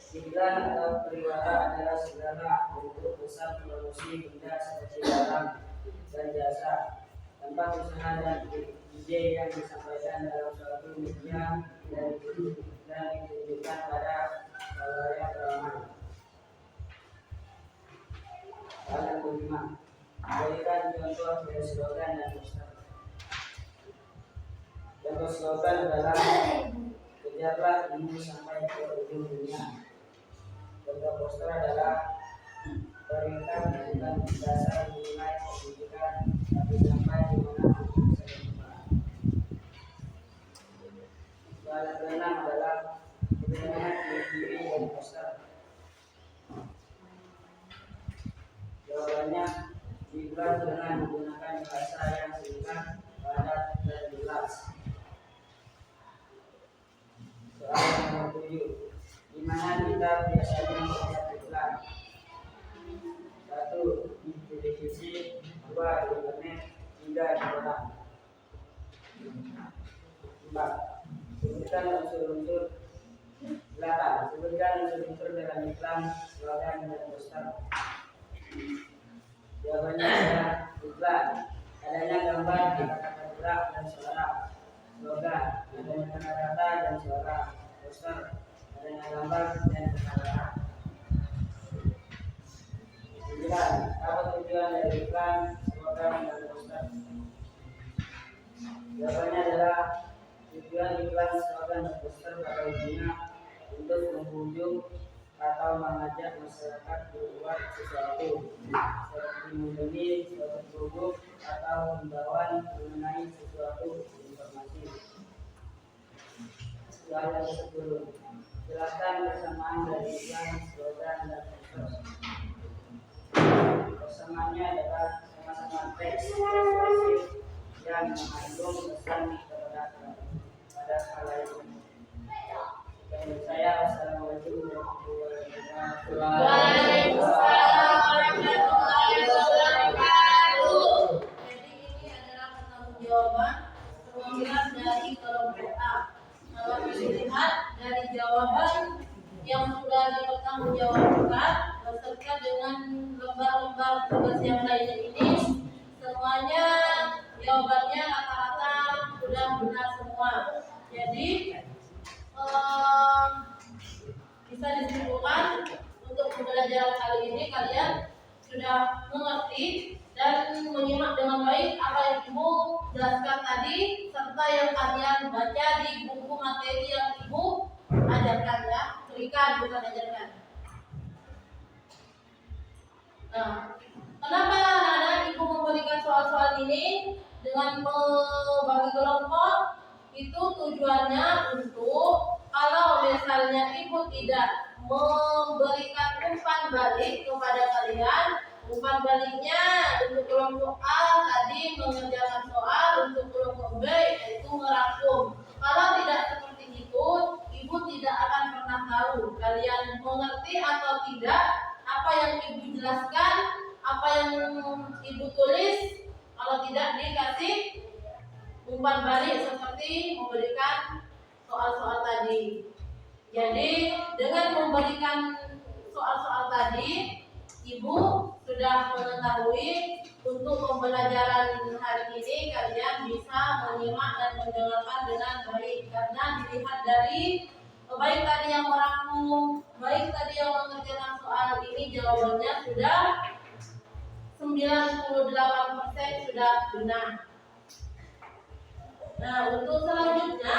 Iklan atau periwara adalah segala bentuk besar promosi benda seperti barang dan jasa, tempat usaha dan ide yang disampaikan dalam suatu media dan ditujukan pada halayak ramai. Soalan kelima, berikan contoh dari slogan dan poster. Contoh slogan adalah kejarlah ilmu sampai ke ujung dunia. Contoh poster adalah perintah bukan dasar nilai pendidikan, tapi sampai di mana untuk bisa berubah. Soalan keenam adalah bagaimana ciri dari poster. Jawabannya dibuat dengan menggunakan bahasa yang singkat, padat, dan jelas. Soalan nomor 7, di mana kita biasanya melihat iklan? 1. Di televisi, 2. Di internet, 3. Di koran. 4. Sebutkan unsur-unsur belakang. Sebutkan unsur-unsur dalam iklan, slogan, dan poster. Jawabannya adalah iklan adanya gambar, kata-kata gerak, dan suara. Slogan adanya kata-kata dan suara. Poster adanya gambar dan kata-kata. 9. Apa tujuan dari iklan, slogan, dan poster? Jawabannya adalah tujuan iklan, slogan, dan poster pada umumnya untuk membujuk atau mengajak masyarakat berbuat sesuatu, seperti membeli suatu produk atau himbauan mengenai sesuatu informasi. Soalan 10. Jelaskan persamaan dari iklan, slogan, dan poster. Persamaannya adalah sama-sama teks persuasif yang mengandung pesan pada halayak. Dari saya, wassalamualaikum warahmatullahi wabarakatuh. Waalaikumsalam warahmatullahi wabarakatuh. Jadi ini adalah pertanggungjawaban perwakilan dari kelompok A. Kalau dilihat dari jawaban yang sudah dipertanggungjawabkan beserta dengan lembar-lembar tugas yang lainnya ini, semuanya jawabannya rata-rata sudah benar semua. Jadi bisa disimpulkan untuk pembelajaran kali ini kalian sudah mengerti dan menyimak dengan baik apa yang Ibu jelaskan tadi serta yang kalian baca di buku materi yang Ibu ajarkan ya, berikan bukan ajarkan. Nah, kenapa anak-anak Ibu memberikan soal-soal ini dengan membagi kelompok? Itu tujuannya untuk kalau misalnya Ibu tidak memberikan umpan balik kepada kalian, umpan baliknya untuk kelompok A tadi mengerjakan soal, untuk kelompok B yaitu merangkum. Kalau tidak seperti itu, Ibu tidak akan pernah tahu kalian mengerti atau tidak apa yang Ibu jelaskan, apa yang Ibu tulis. Kalau tidak dikasih umpan balik seperti memberikan soal-soal tadi. Jadi dengan memberikan soal-soal tadi, Ibu sudah mengetahui untuk pembelajaran hari ini kalian bisa menyimak dan mendengarkan dengan baik karena dilihat dari baik tadi yang merangkum, baik tadi yang mengerjakan soal ini jawabannya sudah 98% sudah benar. Nah, untuk selanjutnya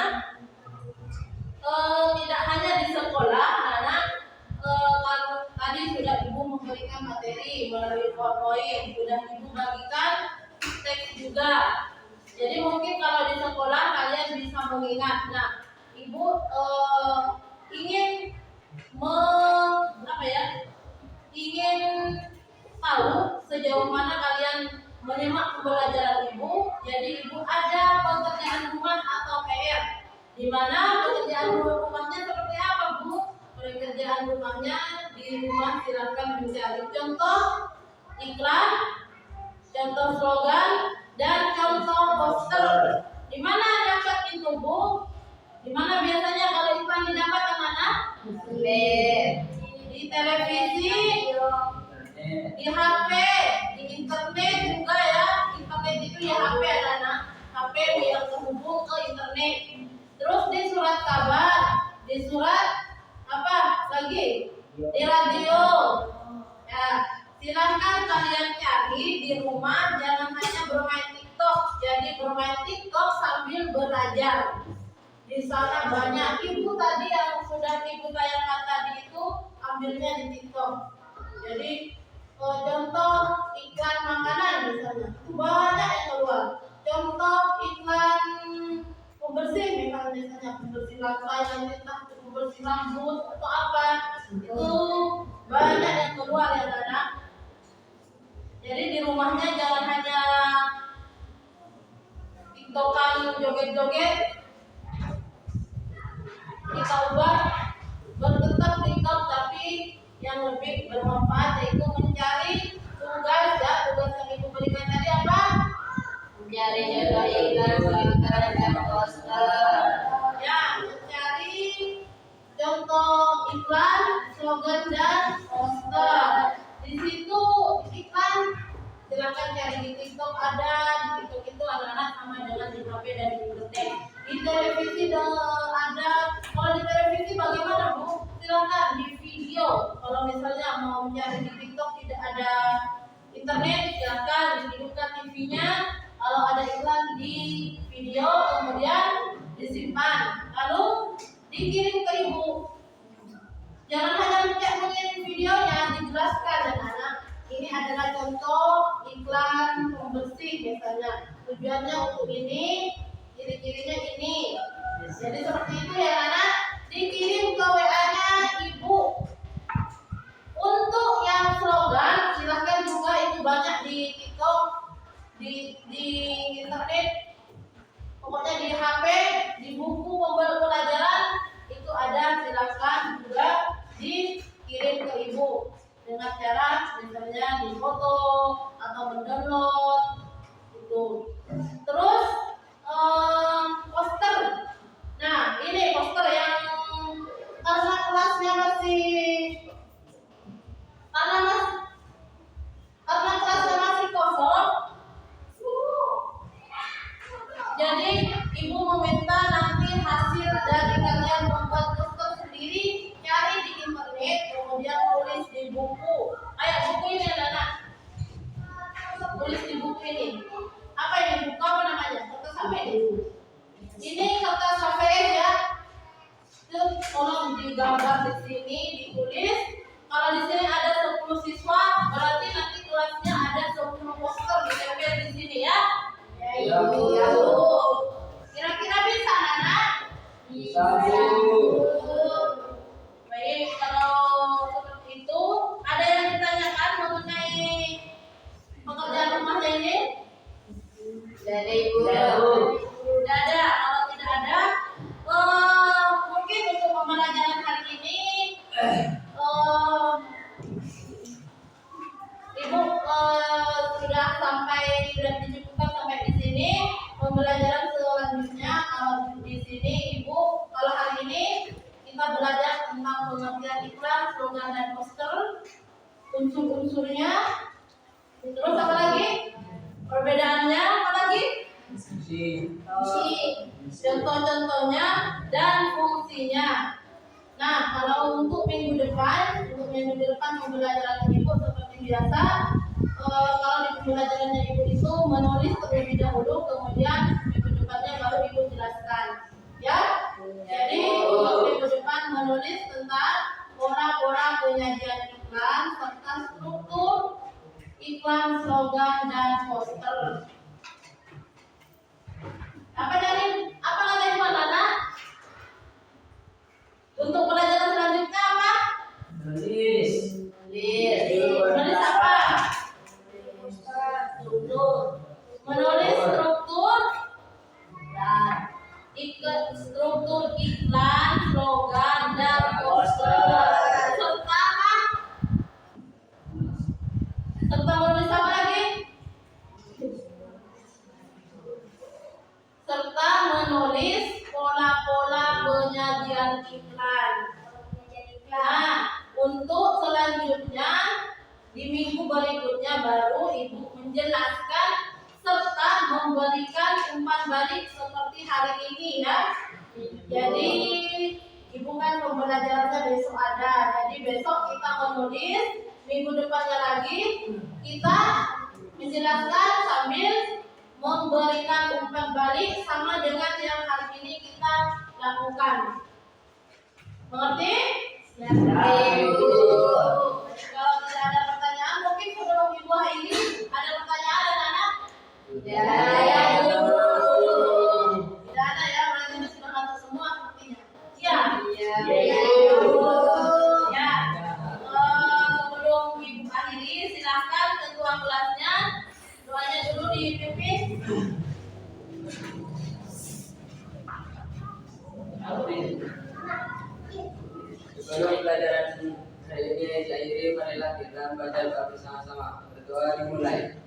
tidak hanya di sekolah, anak kalau tadi sudah ibu memberikan materi melalui PowerPoint, sudah ibu bagikan teks juga. Jadi mungkin kalau di sekolah kalian bisa mengingat. Nah, ibu ingin ingin tahu sejauh mana kalian menyimak pembelajaran ibu. Jadi ibu ada pekerjaan rumah atau PR. Di mana pekerjaan rumahnya seperti apa, Bu? Pekerjaan rumahnya di rumah silakan mencari contoh iklan, contoh slogan, dan contoh poster. Di mana dapat itu, Bu? Di mana biasanya kalau iklan didapat ke mana? Di televisi, di HP, di internet juga ya. Internet itu ya HP anak-anak. HP yang terhubung ke internet. Terus di surat kabar, di surat apa lagi? Di radio. Ya, silahkan kalian cari di rumah, jangan hanya bermain TikTok. Jadi bermain TikTok sambil belajar. Di sana banyak. Ibu tadi yang sudah ibu tayangkan tadi itu ambilnya di TikTok. Jadi contoh iklan makanan misalnya, itu banyak yang keluar. Contoh iklan pembersih misalnya pembersih lantai, entah pembersih rambut atau apa, itu banyak yang keluar ya anak. Jadi di rumahnya jangan hanya tiktokan joget-joget, kita ubah bertetap tiktok tapi yang lebih bermanfaat yaitu mencari tugas ya, tugas yang ibu berikan tadi apa? Mencari contoh iklan, slogan, dan poster. Ya, mencari contoh iklan, slogan, dan poster. Di situ iklan silakan cari di TikTok ada, di TikTok itu anak-anak sama dengan di HP dan di internet. Di televisi ada. Kalau di televisi bagaimana, Bu? Silakan di video. Kalau misalnya mau mencari di TikTok tidak ada internet, silakan dihidupkan TV-nya. Kalau ada iklan di video, kemudian disimpan, lalu dikirim ke ibu. Jangan hanya mengirim videonya, dijelaskan anak-anak. Ini adalah contoh iklan pembersih misalnya. Tujuannya untuk ini, ciri-cirinya ini. Jadi seperti itu ya anak. Dikirim ke WA-nya ibu. Untuk yang slogan, silahkan juga itu banyak di TikTok, di internet, pokoknya di HP, di buku pembelajaran itu ada, silakan juga dikirim ke ibu dengan cara misalnya di foto atau mendownload itu. Terus poster. Nah ini poster yang karena kelasnya masih kosong. Jadi ibu meminta nanti hasil dari kalian membuat poster sendiri, cari di internet, kemudian tulis di buku. Kayak buku ini anak-anak. Tulis di buku ini. Apa ini? Buku apa namanya? Kertas apa ini? Ini kertas HVS ya. Terus tolong digambar di sini, ditulis. Kalau di sini ada 10 siswa, berarti nanti kelasnya ada 10 poster ditempel di sini ya. Ya, Bu. Kira-kira bisa, Nana? Bisa, Bu. Baik, kalau seperti itu, ada yang ditanyakan mengenai pekerjaan rumahnya ini? Dari ibu. Tidak ada. Kalau tidak ada, mungkin untuk pembelajaran hari ini, ibu sudah dicukupkan sampai di sini. Pembelajaran selanjutnya di sini ibu, kalau hari ini kita belajar tentang pengertian iklan, slogan dan poster, unsur-unsurnya. Terus apa lagi? Perbedaannya apa lagi? Si Contoh-contohnya dan fungsinya. Nah, kalau untuk minggu depan pembelajaran ibu seperti biasa. Kalau di pembelajarannya ibu itu menulis terlebih dahulu, kemudian minggu depannya baru ibu jelaskan. Ya, jadi untuk minggu depan menulis tentang pola-pola penyajian iklan serta struktur iklan, slogan dan poster. Apa lagi Nana? Untuk pelajaran selanjutnya apa? menulis. Menulis apa? Struktur. Menulis struktur iklan, slogan dan poster. Serta apa? Serta menulis apa lagi? Serta menulis pola-pola penyajian iklan. Nah, untuk selanjutnya di minggu berikutnya baru ibu menjelaskan serta memberikan umpan balik seperti hari ini ya. Jadi ibu kan pembelajarannya besok ada. Jadi besok kita menulis, minggu depannya lagi kita menjelaskan sambil memberikan umpan balik sama dengan yang hari ini kita lakukan. Mengerti? Ya. Kalau tidak ada pertanyaan, mungkin sebelum ibu akhiri ada pertanyaan anak-anak? Ya. Tidak ada ya, berarti ini sudah masuk semua sepertinya. Ya. Iya. Ya. Sebelum ibu akhiri, silakan ketua kelasnya doanya dulu dipimpin. Sebelum pelajaran hari ini diakhiri, marilah kita membaca doa bersama-sama. Berdoa dimulai.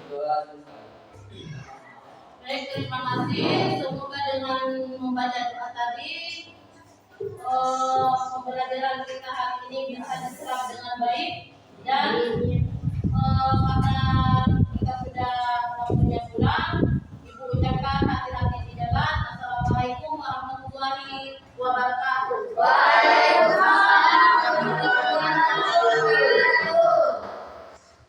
Doa selesai. Baik, terima kasih. Semoga dengan membaca doa tadi pembelajaran kita hari ini bisa diserap dengan baik dan karena